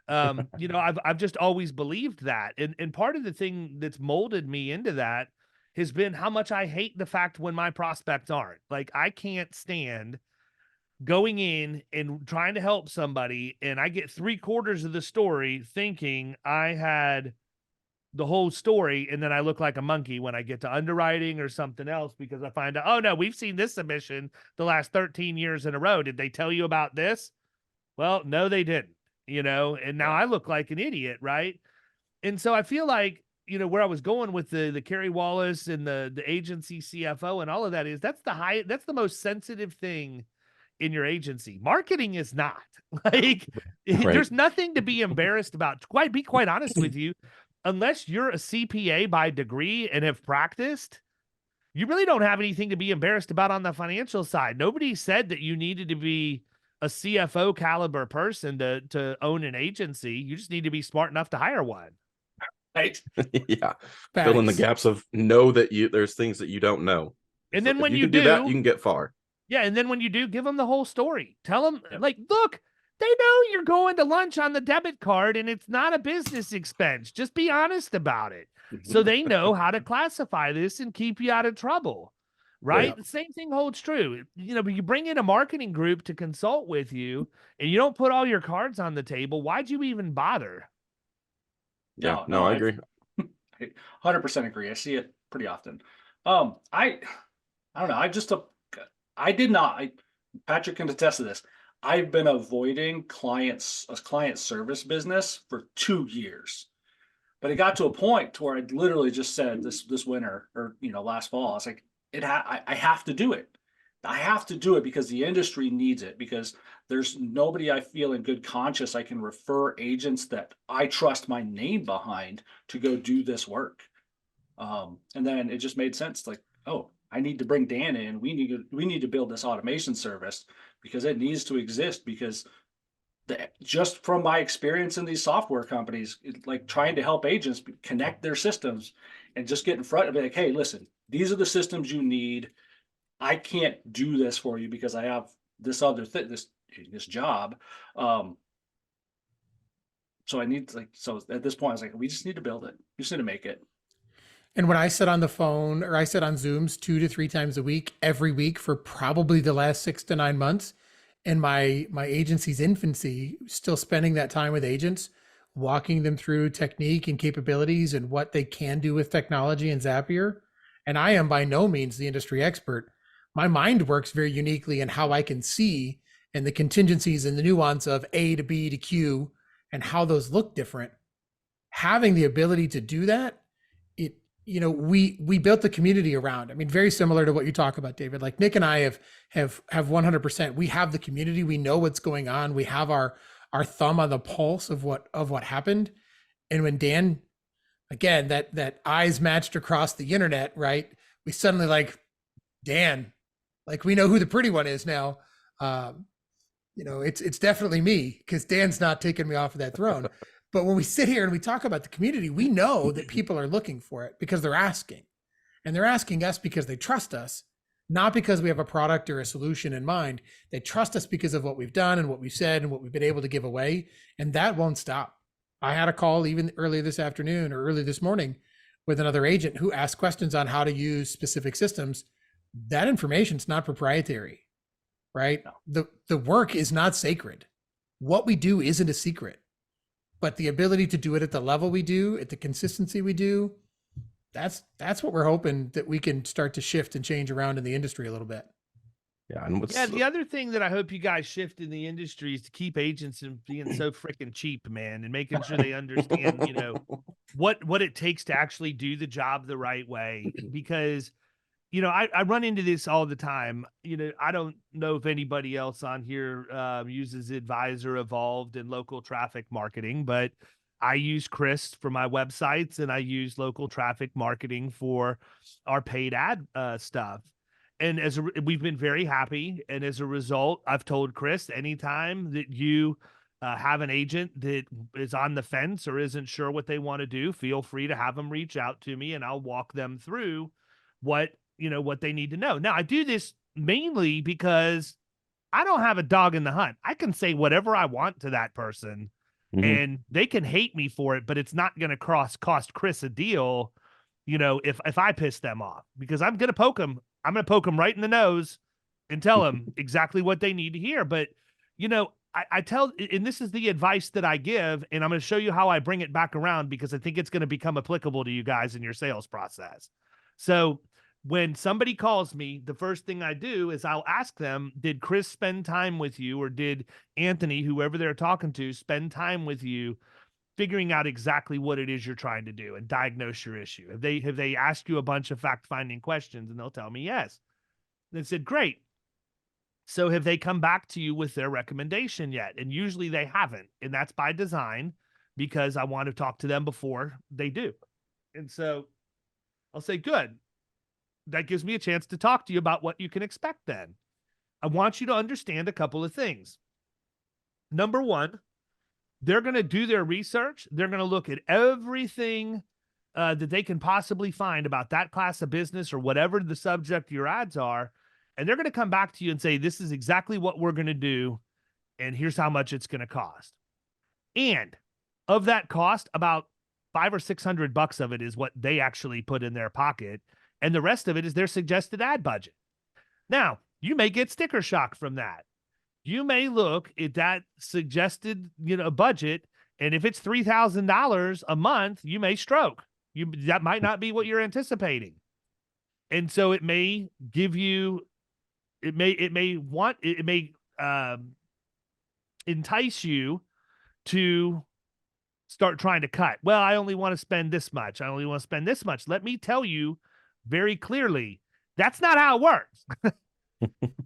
I've just always believed that, and part of the thing that's molded me into that has been how much I hate the fact when my prospects aren't. Like I can't stand going in and trying to help somebody, and I get 3/4 of the story thinking I had the whole story, and then I look like a monkey when I get to underwriting or something else because I find out, oh no, we've seen this submission the last 13 years in a row. Did they tell you about this? Well, no, they didn't, and now I look like an idiot, right? And so I feel like, where I was going with the Kerry Wallace and the agency CFO and all of that is that's the most sensitive thing in your agency. Marketing is not. Like there's nothing to be embarrassed about. Be quite honest with you. Unless you're a CPA by degree and have practiced, you really don't have anything to be embarrassed about on the financial side. Nobody said that you needed to be a CFO caliber person to own an agency. You just need to be smart enough to hire one. Right. Yeah. Facts. Fill in the gaps of know that there's things that you don't know. And then If when you can do that, you can get far. Yeah, and then when you do, give them the whole story. Tell them, like, look, they know you're going to lunch on the debit card and it's not a business expense. Just be honest about it. So they know how to classify this and keep you out of trouble. Right? Yeah. The same thing holds true. You bring in a marketing group to consult with you and you don't put all your cards on the table. Why'd you even bother? Yeah. No, I agree. 100% agree. I see it pretty often. I don't know. Patrick can attest to this. I've been avoiding client service business for 2 years, but it got to a point to where I literally just said this winter or last fall. I was like, I have to do it. I have to do it because the industry needs it, because there's nobody I feel in good conscience I can refer agents that I trust my name behind to go do this work. And then it just made sense. Like, oh, I need to bring Dan in. We need to build this automation service because it needs to exist, because just from my experience in these software companies, like trying to help agents connect their systems and just get in front of it, like, hey, listen, These are the systems you need. I can't do this for you because I have this other thing, this job. So I need so at this point I was like, we just need to build it. We just need to make it. And when I sit on the phone or I sit on Zooms 2 to 3 times a week, every week for probably the last 6 to 9 months, in my agency's infancy, still spending that time with agents, walking them through technique and capabilities and what they can do with technology and Zapier. And I am by no means the industry expert. My mind works very uniquely in how I can see and the contingencies and the nuance of A to B to Q and how those look different. Having the ability to do that, we built the community around. I mean, very similar to what you talk about, David. Like Nick and I have 100%. We have the community. We know what's going on. We have our thumb on the pulse of what happened. And when Dan, again, that eyes matched across the internet, right? We suddenly like, Dan, like we know who the pretty one is now. It's definitely me because Dan's not taking me off of that throne. But when we sit here and we talk about the community, we know that people are looking for it because they're asking. And they're asking us because they trust us, not because we have a product or a solution in mind. They trust us because of what we've done and what we've said and what we've been able to give away. And that won't stop. I had a call even earlier this afternoon or early this morning with another agent who asked questions on how to use specific systems. That information's not proprietary, right? No. The work is not sacred. What we do isn't a secret. But the ability to do it at the level we do, at the consistency we do, that's what we're hoping that we can start to shift and change around in the industry a little bit. Yeah, and the other thing that I hope you guys shift in the industry is to keep agents from being so freaking cheap, man, and making sure they understand, what it takes to actually do the job the right way. Because I run into this all the time. I don't know if anybody else on here uses Advisor Evolved and local traffic marketing, but I use Chris for my websites and I use local traffic marketing for our paid ad stuff. And we've been very happy. And as a result, I've told Chris, anytime that you have an agent that is on the fence or isn't sure what they want to do, feel free to have them reach out to me and I'll walk them through what they need to know. Now, I do this mainly because I don't have a dog in the hunt. I can say whatever I want to that person and they can hate me for it, but it's not going to cost Chris a deal, if I piss them off, because I'm going to poke them. I'm going to poke them right in the nose and tell them exactly what they need to hear. But, I tell, and this is the advice that I give, and I'm going to show you how I bring it back around because I think it's going to become applicable to you guys in your sales process. So when somebody calls me, the first thing I do is I'll ask them, did Chris spend time with you, or did Anthony, whoever they're talking to, spend time with you figuring out exactly what it is you're trying to do and diagnose your issue? Have they asked you a bunch of fact-finding questions? And they'll tell me yes. They said, great. So have they come back to you with their recommendation yet? And usually they haven't. And that's by design because I want to talk to them before they do. And so I'll say, good. That gives me a chance to talk to you about what you can expect then. I want you to understand a couple of things. Number one, they're going to do their research. They're going to look at everything that they can possibly find about that class of business or whatever the subject your ads are. And they're going to come back to you and say, this is exactly what we're going to do. And here's how much it's going to cost. And of that cost, about $500 or $600 of it is what they actually put in their pocket. And the rest of it is their suggested ad budget. Now, you may get sticker shock from that. You may look at that suggested, budget, and if it's $3,000 a month, you may stroke. That might not be what you're anticipating. And so it may give you, it may entice you to start trying to cut. Well, I only want to spend this much. I only want to spend this much. Let me tell you very clearly, that's not how it works.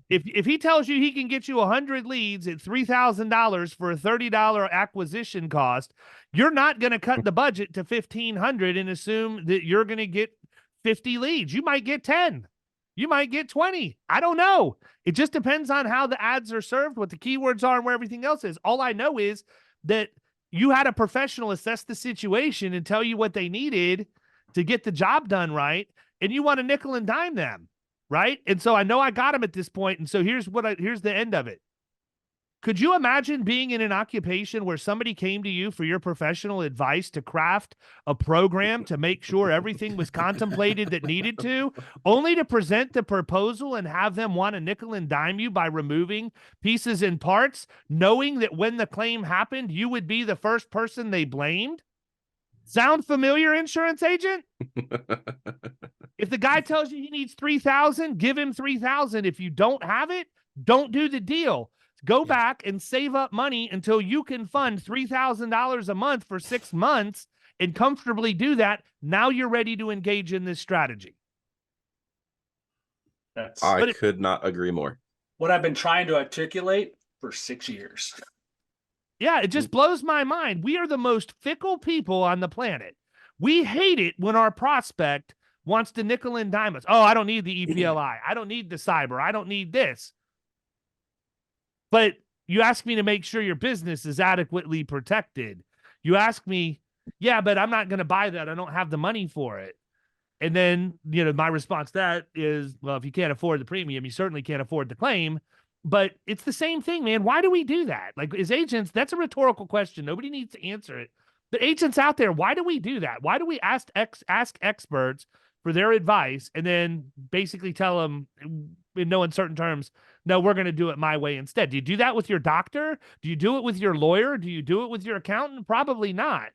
If he tells you he can get you 100 leads at $3,000 for a $30 acquisition cost, you're not going to cut the budget to $1,500 and assume that you're going to get 50 leads. You might get 10. You might get 20. I don't know. It just depends on how the ads are served, what the keywords are, and where everything else is. All I know is that you had a professional assess the situation and tell you what they needed to get the job done right. and you want to nickel and dime them, right? And so I know I got them at this point, and so here's the end of it. Could you imagine being in an occupation where somebody came to you for your professional advice to craft a program to make sure everything was contemplated that needed to, only to present the proposal and have them want to nickel and dime you by removing pieces and parts, knowing that when the claim happened, you would be the first person they blamed? Sound familiar, insurance agent? If the guy tells you he needs 3,000, give him 3,000. If you don't have it, don't do the deal. Go back and save up money until you can fund $3,000 a month for 6 months and comfortably do that. Now you're ready to engage in this strategy. I could not agree more. What I've been trying to articulate for 6 years. Yeah, it just blows my mind. We are the most fickle people on the planet. We hate it when our prospect wants to nickel and dime us. Oh, I don't need the EPLI. I don't need the cyber. I don't need this. But you ask me to make sure your business is adequately protected. You ask me, yeah, but I'm not going to buy that. I don't have the money for it. And then, my response to that is, well, if you can't afford the premium, you certainly can't afford the claim. But it's the same thing, man. Why do we do that? Like, as agents, that's a rhetorical question. Nobody needs to answer it. But agents out there, why do we do that? Why do we ask experts for their advice and then basically tell them in no uncertain terms, no, we're going to do it my way instead? Do you do that with your doctor? Do you do it with your lawyer? Do you do it with your accountant? Probably not.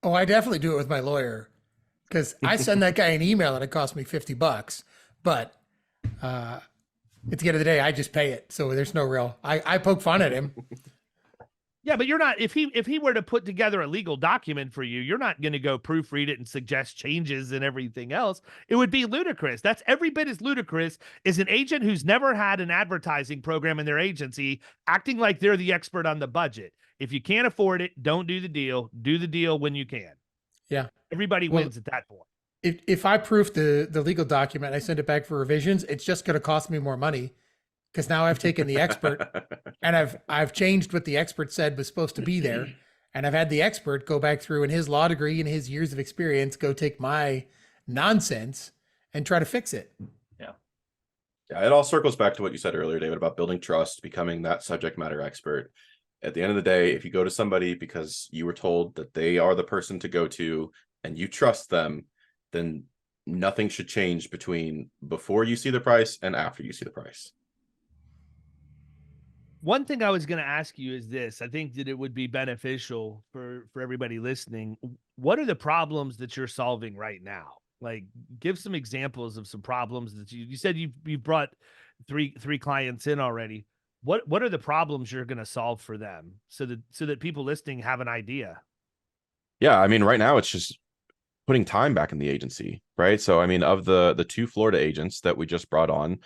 Oh, I definitely do it with my lawyer, because I send that guy an email and it costs me $50. But at the end of the day, I just pay it. So there's no real, I poke fun at him. Yeah, but you're not, if he were to put together a legal document for you, you're not going to go proofread it and suggest changes and everything else. It would be ludicrous. That's every bit as ludicrous as an agent who's never had an advertising program in their agency acting like they're the expert on the budget. If you can't afford it, don't do the deal. Do the deal when you can. Yeah. Everybody wins at that point. If I proof the legal document, I send it back for revisions, it's just going to cost me more money, because now I've taken the expert and I've changed what the expert said was supposed to be there. And I've had the expert go back through, and his law degree and his years of experience go take my nonsense and try to fix it. Yeah, it all circles back to what you said earlier, David, about building trust, becoming that subject matter expert. At the end of the day, if you go to somebody because you were told that they are the person to go to and you trust them, then nothing should change between before you see the price and after you see the price. One thing I was going to ask you is this. I think that it would be beneficial for everybody listening. What are the problems that you're solving right now? Like, give some examples of some problems that you said you brought three clients in already. What are the problems you're going to solve for them so that people listening have an idea? Yeah, I mean, right now it's just putting time back in the agency, right? So, I mean, of the 2 Florida agents that we just brought on,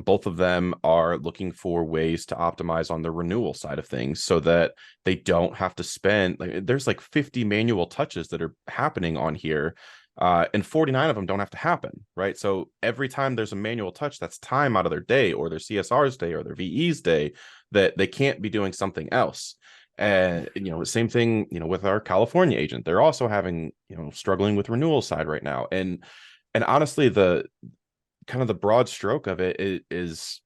both of them are looking for ways to optimize on the renewal side of things so that they don't have to spend, there's like 50 manual touches that are happening on here, and 49 of them don't have to happen, right? So every time there's a manual touch, that's time out of their day or their CSR's day or their VE's day that they can't be doing something else. And, same thing, with our California agent, they're also having, struggling with renewal side right now. And honestly, the kind of the broad stroke of it is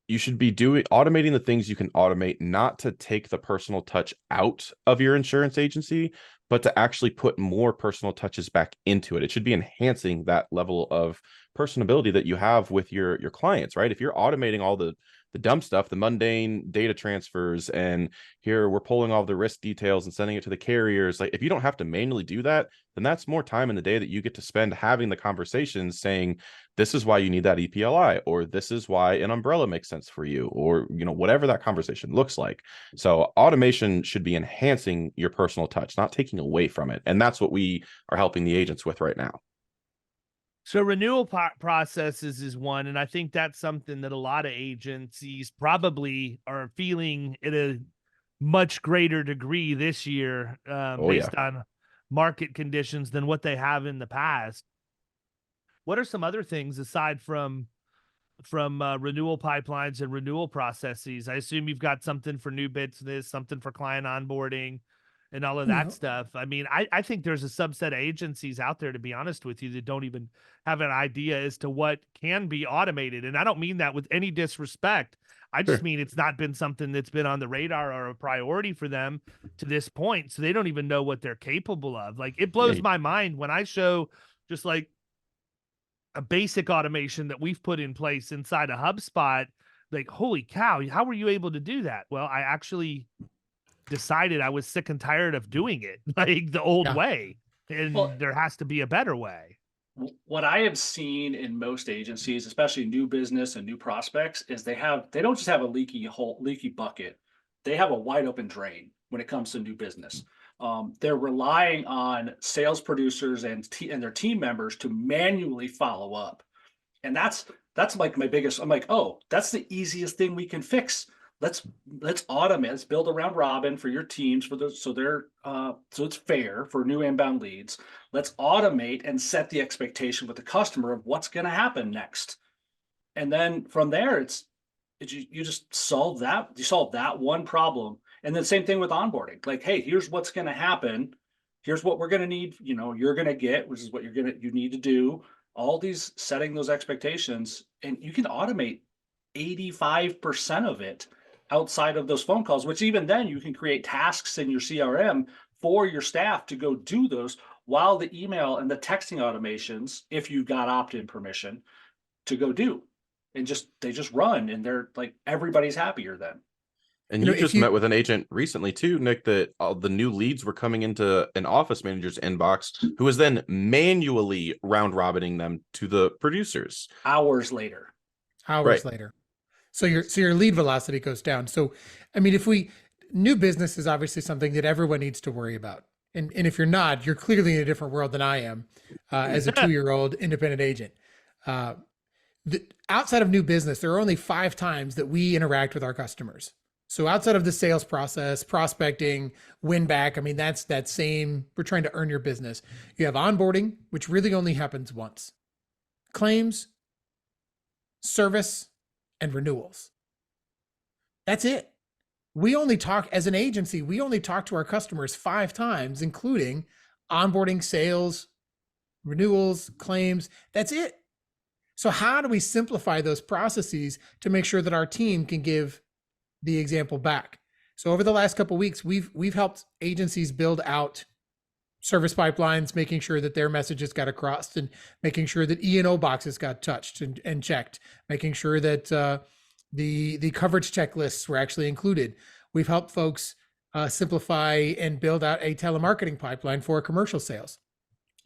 you should be automating the things you can automate, not to take the personal touch out of your insurance agency, but to actually put more personal touches back into it. It should be enhancing that level of personability that you have with your clients, right? If you're automating all the dumb stuff, the mundane data transfers, and here we're pulling all the risk details and sending it to the carriers. Like, if you don't have to manually do that, then that's more time in the day that you get to spend having the conversations saying, this is why you need that EPLI, or this is why an umbrella makes sense for you, or, whatever that conversation looks like. So automation should be enhancing your personal touch, not taking away from it. And that's what we are helping the agents with right now. So renewal processes is one, and I think that's something that a lot of agencies probably are feeling at a much greater degree this year based on market conditions than what they have in the past. What are some other things aside from renewal pipelines and renewal processes? I assume you've got something for new business, something for client onboarding. and all of that stuff. I mean, I think there's a subset of agencies out there, to be honest with you, that don't even have an idea as to what can be automated. And I don't mean that with any disrespect. I just Sure. mean it's not been something that's been on the radar or a priority for them to this point. So they don't even know what they're capable of. Like, it blows Yeah. my mind when I show just like a basic automation that we've put in place inside a HubSpot. Like, holy cow, how were you able to do that? Well, I actually decided I was sick and tired of doing it like the old Yeah. way, and Well, there has to be a better way. what I have seen in most agencies, especially new business and new prospects, is they don't just have a leaky bucket. They have a wide open drain when it comes to new business. They're relying on sales producers and their team members to manually follow up, and that's like my biggest. I'm like, oh, that's the easiest thing we can fix. Let's automate. Let's build around Robin for your teams for those, so it's fair for new inbound leads. Let's automate and set the expectation with the customer of what's going to happen next, and then from there, you just solve that. You solve that one problem, and then same thing with onboarding. Like, hey, here's what's going to happen. Here's what we're going to need. You're going to get, which is what you need to do. All these setting those expectations, and you can automate 85% of it outside of those phone calls, which even then you can create tasks in your CRM for your staff to go do those, while the email and the texting automations, if you got opt-in permission to go do, and they just run, and they're like, everybody's happier then. And you just met with an agent recently too, Nick, that all the new leads were coming into an office manager's inbox, who was then manually round robining them to the producers Hours later. So your lead velocity goes down. So, I mean, new business is obviously something that everyone needs to worry about. And if you're not, you're clearly in a different world than I am as a 2-year-old independent agent. Outside of new business, there are only 5 times that we interact with our customers. So outside of the sales process, prospecting, win back, I mean, that's that same, we're trying to earn your business. You have onboarding, which really only happens once. Claims, service, and renewals. That's it. We only talk, as an agency, we only talk to our customers 5 times, including onboarding, sales, renewals, claims. That's it. So how do we simplify those processes to make sure that our team can give the example back? So over the last couple of weeks, we've helped agencies build out service pipelines, making sure that their messages got across, and making sure that E&O boxes got touched and checked, making sure that the coverage checklists were actually included. We've helped folks simplify and build out a telemarketing pipeline for commercial sales,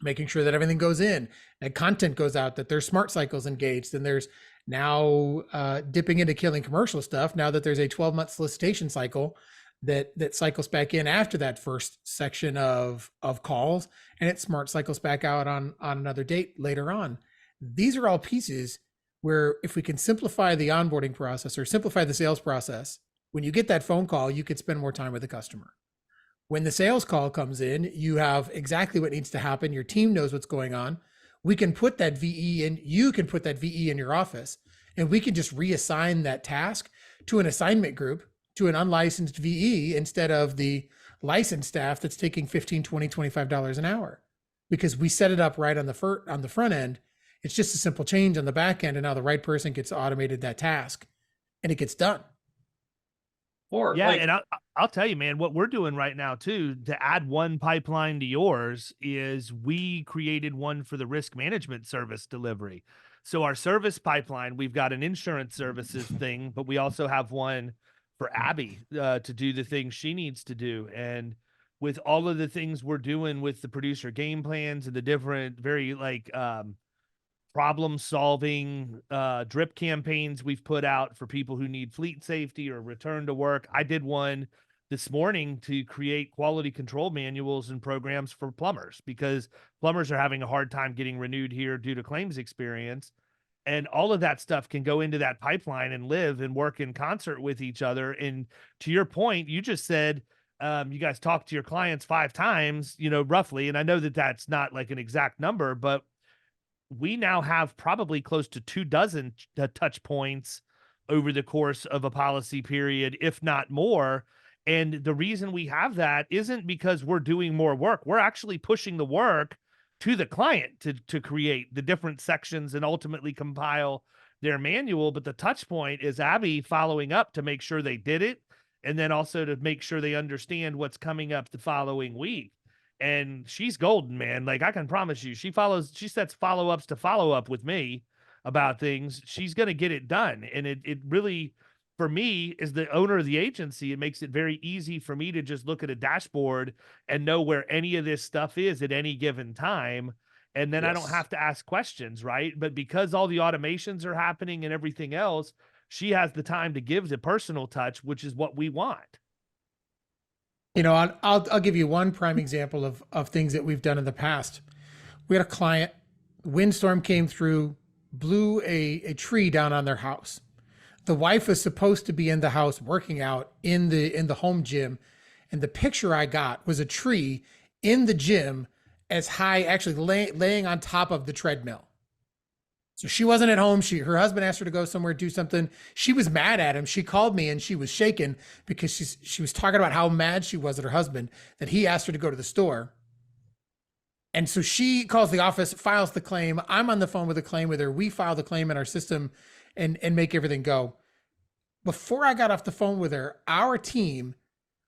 making sure that everything goes in and content goes out, that there's smart cycles engaged, and there's now dipping into killing commercial stuff now that there's a 12-month solicitation cycle that cycles back in after that first section of calls, and it smart cycles back out on another date later on. These are all pieces where if we can simplify the onboarding process or simplify the sales process, when you get that phone call, you could spend more time with the customer. When the sales call comes in, you have exactly what needs to happen. Your team knows what's going on. We can put that VE in, you can put that VE in your office, and we can just reassign that task to an assignment group, to an unlicensed VE, instead of the licensed staff that's taking $15, $20, $25 an hour, because we set it up right on the front end. It's just a simple change on the back end, and now the right person gets automated that task and it gets done. And I'll tell you, man, what we're doing right now too, to add one pipeline to yours, is we created one for the risk management service delivery. So our service pipeline, we've got an insurance services thing, but we also have one for Abby to do the things she needs to do. And with all of the things we're doing with the producer game plans and the different very problem solving drip campaigns we've put out for people who need fleet safety or return to work. I did one this morning to create quality control manuals and programs for plumbers, because plumbers are having a hard time getting renewed here due to claims experience. And all of that stuff can go into that pipeline and live and work in concert with each other. And to your point, you just said you guys talk to your clients 5 times, roughly. And I know that that's not like an exact number, but we now have probably close to 24 touch points over the course of a policy period, if not more. And the reason we have that isn't because we're doing more work. We're actually pushing the work to the client to create the different sections and ultimately compile their manual. But the touch point is Abby following up to make sure they did it, and then also to make sure they understand what's coming up the following week. And she's golden, man. Like, I can promise you, she sets follow-ups to follow up with me about things. She's going to get it done. And it really, for me, as the owner of the agency, it makes it very easy for me to just look at a dashboard and know where any of this stuff is at any given time. And then I don't Yes. have to ask questions, right? But because all the automations are happening and everything else, she has the time to give the personal touch, which is what we want. You know, I'll give you one prime example of things that we've done in the past. We had a client, windstorm came through, blew a tree down on their house. The wife was supposed to be in the house working out in the home gym, and the picture I got was a tree in the gym as high, actually laying on top of the treadmill. So she wasn't at home. Her husband asked her to go somewhere, do something. She was mad at him. She called me and she was shaken because she was talking about how mad she was at her husband that he asked her to go to the store. And so she calls the office, files the claim. I'm on the phone with the claim with her. We file the claim in our system and make everything go. Before I got off the phone with her, our team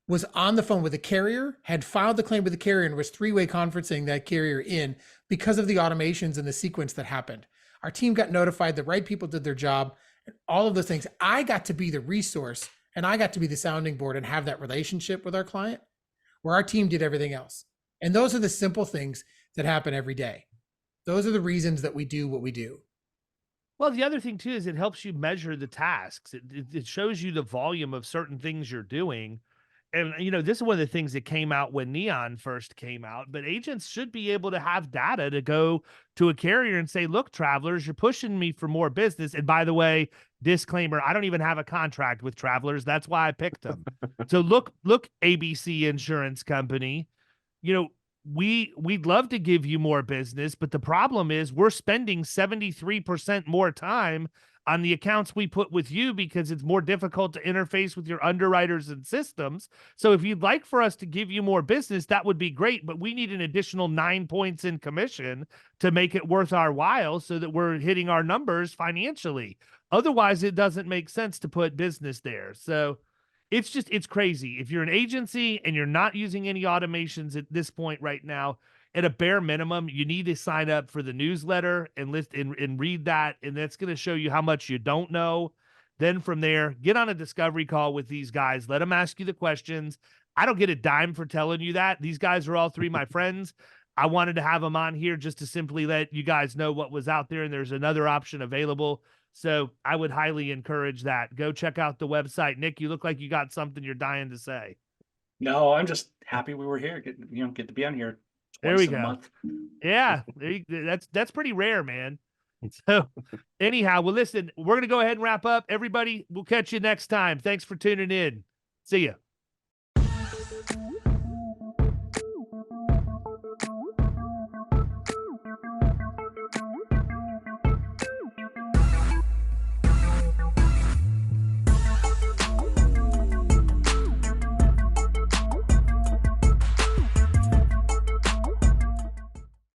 was on the phone with the carrier, had filed the claim with the carrier, and was three-way conferencing that carrier in because of the automations and the sequence that happened. Our team got notified, the right people did their job, and all of those things. I got to be the resource, and I got to be the sounding board and have that relationship with our client where our team did everything else. And those are the simple things that happen every day. Those are the reasons that we do what we do. Well, the other thing too is it helps you measure the tasks. It shows you the volume of certain things you're doing. And, you know, this is one of the things that came out when Neon first came out, but agents should be able to have data to go to a carrier and say, look, Travelers, you're pushing me for more business. And by the way, disclaimer, I don't even have a contract with Travelers. That's why I picked them. So look, ABC Insurance Company, you know, we'd love to give you more business, but the problem is we're spending 73% more time on the accounts we put with you because it's more difficult to interface with your underwriters and systems. So if you'd like for us to give you more business, that would be great, but we need an additional 9 points in commission to make it worth our while so that we're hitting our numbers financially. Otherwise, it doesn't make sense to put business there. So it's crazy. If you're an agency and you're not using any automations at this point right now, at a bare minimum, you need to sign up for the newsletter and and read that. And that's going to show you how much you don't know. Then from there, get on a discovery call with these guys. Let them ask you the questions. I don't get a dime for telling you that. These guys are all three my friends. I wanted to have them on here just to simply let you guys know what was out there. And there's another option available. So I would highly encourage that. Go check out the website. Nick, you look like you got something you're dying to say. No, I'm just happy we were here. Get to be on here There twice we in a go. month. Yeah, that's pretty rare, man. So anyhow, well, listen, we're going to go ahead and wrap up. Everybody, we'll catch you next time. Thanks for tuning in. See ya.